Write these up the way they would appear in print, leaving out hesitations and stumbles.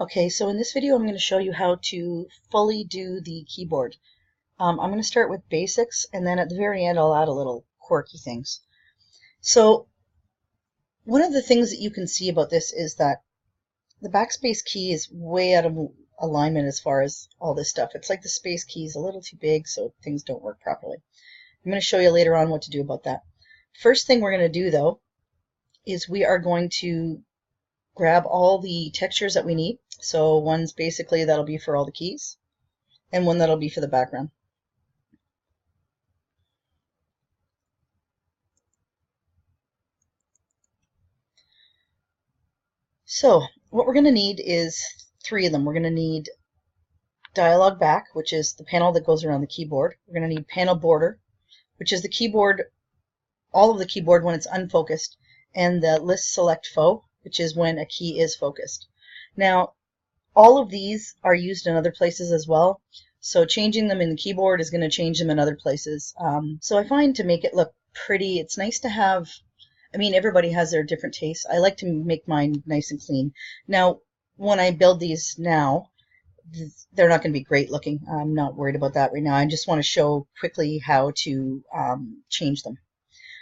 Okay, so in this video I'm going to show you how to fully do the keyboard. I'm going to start with basics, and then at the very end I'll add a little quirky things. So one of the things that you can see about this is that the backspace key is way out of alignment as far as all this stuff. It's like the space key is a little too big, so things don't work properly. I'm going to show you later on what to do about that. First thing we're going to do though is we are going to grab all the textures that we need. So one's basically that'll be for all the keys, and one that'll be for the background. So what we're going to need is three of them. We're going to need dialog back, which is the panel that goes around the keyboard. We're going to need panel border, which is the keyboard, all of the keyboard when it's unfocused, and the list select faux, which is when a key is focused. Now, all of these are used in other places as well, so changing them in the keyboard is going to change them in other places. So I find to make it look pretty, it's nice to have, I mean, everybody has their different tastes. I like to make mine nice and clean. Now, when I build these now, they're not going to be great looking. I'm not worried about that right now. I just want to show quickly how to change them.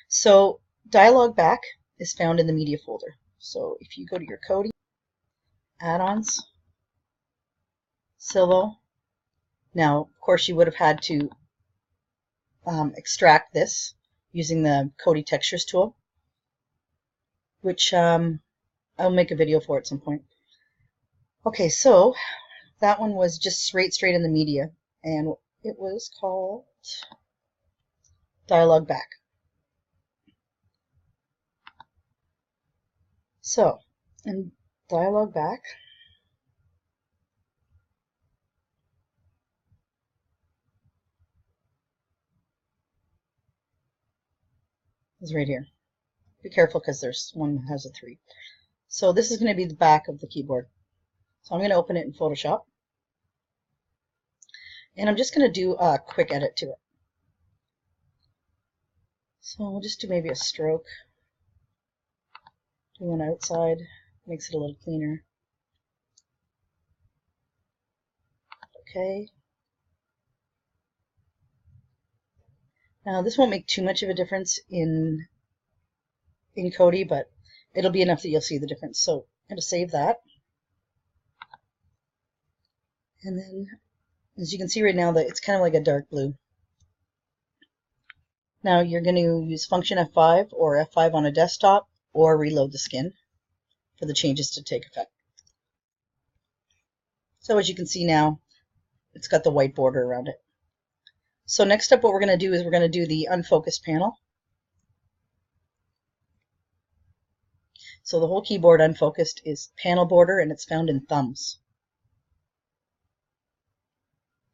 So dialog back is found in the media folder. So if you go to your Kodi, add-ons, Silvo. Now, of course, you would have had to extract this using the Kodi Textures tool, which I'll make a video for at some point. Okay, so that one was just straight in the media, and it was called Dialog Back. So, in Dialog Back, is right here. Be careful because there's one that has a 3. So this is going to be the back of the keyboard. So I'm going to open it in Photoshop. And I'm just going to do a quick edit to it. So we'll just do maybe a stroke. Do one outside, makes it a little cleaner. Okay. Now this won't make too much of a difference in Kodi, but it'll be enough that you'll see the difference. So I'm going to save that. And then, as you can see right now, that it's kind of like a dark blue. Now you're going to use Function F5 or F5 on a desktop, or reload the skin for the changes to take effect. So as you can see now, it's got the white border around it. So next up, what we're going to do is we're going to do the unfocused panel. So the whole keyboard unfocused is panel border, and it's found in thumbs.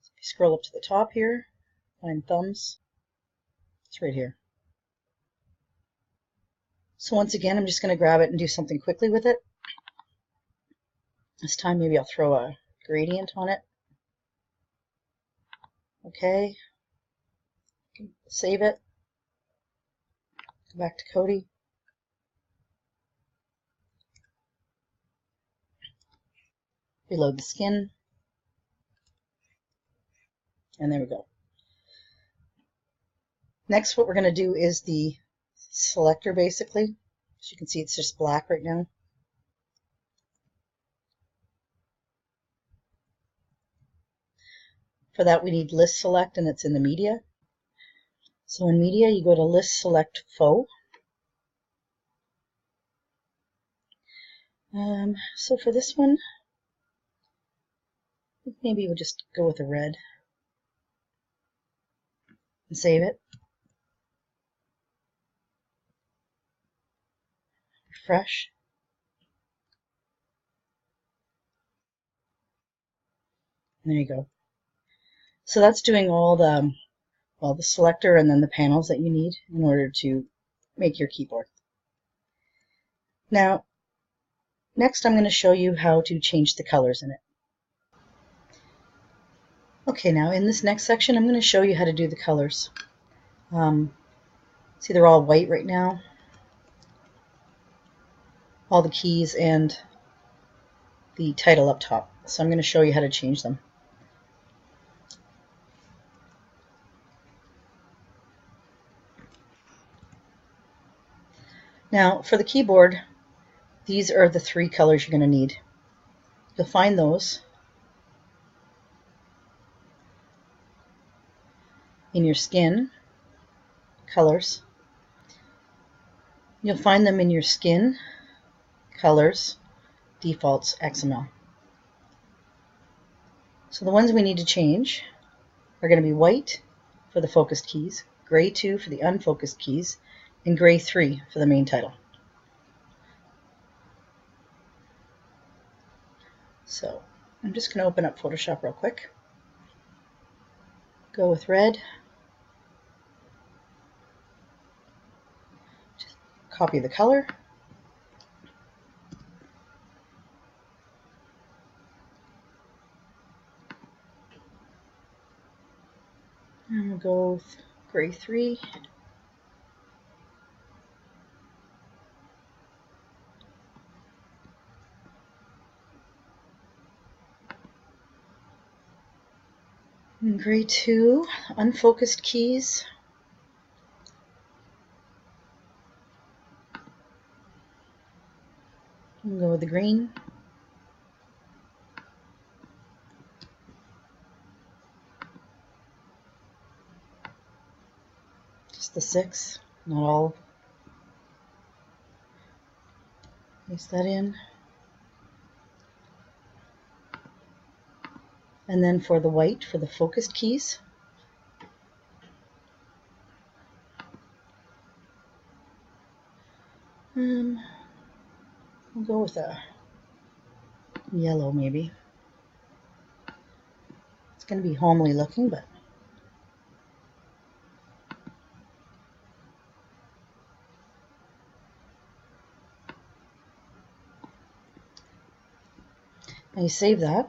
So if you scroll up to the top here, find thumbs. It's right here. So once again, I'm just going to grab it and do something quickly with it. This time maybe I'll throw a gradient on it. Okay. Save it. Go back to Kodi. Reload the skin. And there we go. Next, what we're going to do is the selector, basically. As you can see, it's just black right now. For that, we need list select, and it's in the media. So in media, you go to list select faux. So for this one, I think maybe we'll just go with a red and save it. Refresh. There you go. So that's doing all the, well, the selector and then the panels that you need in order to make your keyboard. Now, next I'm going to show you how to change the colors in it. Okay, now in this next section I'm going to show you how to do the colors. See, they're all white right now. All the keys and the title up top. So I'm going to show you how to change them. Now for the keyboard, these are the 3 colors you're going to need. You'll find those in your skin colors. You'll find them in your skin colors defaults XML. So the ones we need to change are going to be white for the focused keys, gray 2 for the unfocused keys, and gray 3 for the main title. So I'm just going to open up Photoshop real quick. Go with red. Just copy the color. And we'll go with gray 3. And gray 2, unfocused keys. We'll go with the green. Just the 6, not all. Paste that in. And then for the white, for the focused keys, we'll go with a yellow maybe. It's going to be homely looking, but now you save that.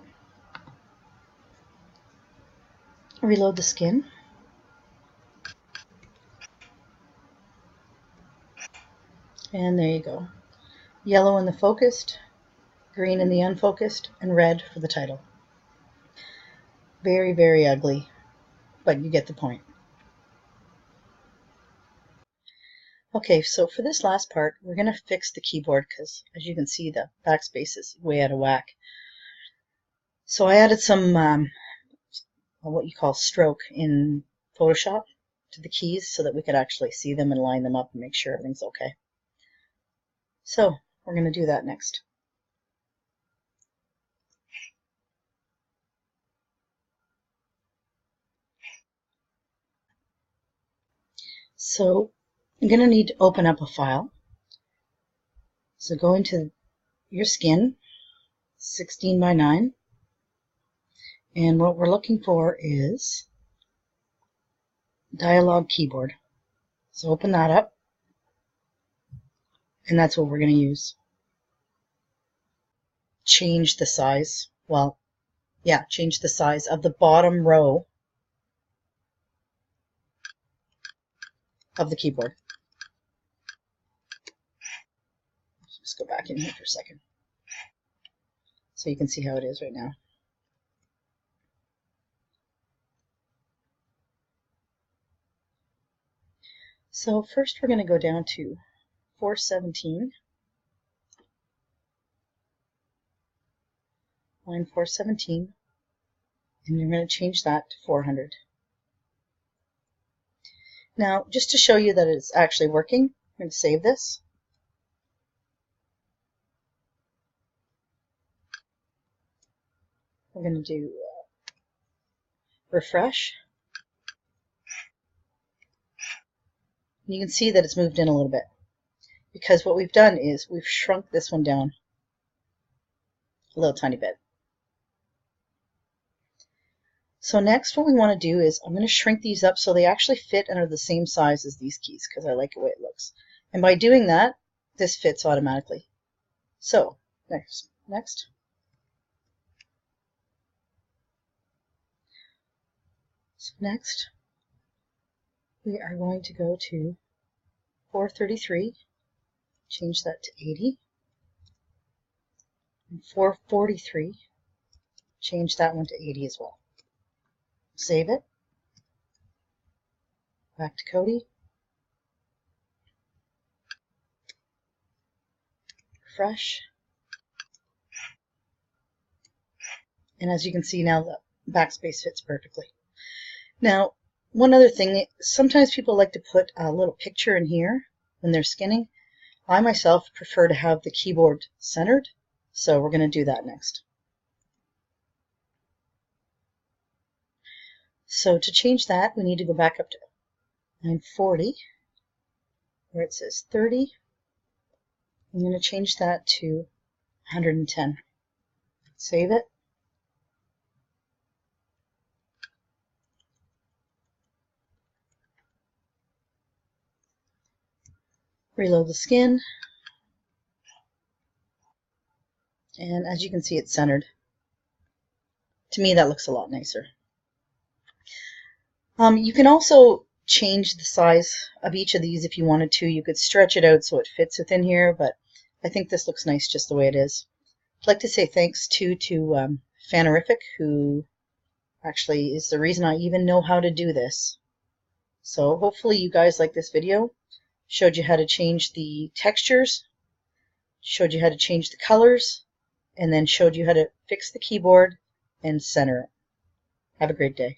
Reload the skin. And there you go. Yellow in the focused, green in the unfocused, and red for the title. Very, very ugly, but you get the point. Okay, so for this last part, we're going to fix the keyboard because, as you can see, the backspace is way out of whack. So I added some what you call stroke in Photoshop to the keys so that we could actually see them and line them up and make sure everything's okay. So we're going to do that next. So I'm going to need to open up a file. So go into your skin, 16 by 9, and what we're looking for is dialog keyboard. So open that up, and that's what we're going to use. Change the size, well, yeah, change the size of the bottom row of the keyboard. Just go back in here for a second so you can see how it is right now. So first we're going to go down to 417, line 417, and you're going to change that to 400. Now, just to show you that it's actually working, I'm going to save this. We're going to do refresh. And you can see that it's moved in a little bit because what we've done is we've shrunk this one down a little tiny bit. So next what we want to do is I'm going to shrink these up so they actually fit and are the same size as these keys because I like the way it looks. And by doing that, this fits automatically. So next. So next we are going to go to 433, change that to 80, and 443. Change that one to 80 as well. Save it. Back to Cody. Refresh. And as you can see now, the backspace fits perfectly. Now, one other thing, sometimes people like to put a little picture in here when they're skinning. I myself prefer to have the keyboard centered, so we're going to do that next. So to change that, we need to go back up to 940, where it says 30. I'm going to change that to 110. Save it. Reload the skin. And as you can see, it's centered. To me, that looks a lot nicer. You can also change the size of each of these if you wanted to. You could stretch it out so it fits within here, but I think this looks nice just the way it is. I'd like to say thanks to Fanerific, who actually is the reason I even know how to do this. So hopefully you guys like this video. Showed you how to change the textures, showed you how to change the colors, and then showed you how to fix the keyboard and center it. Have a great day.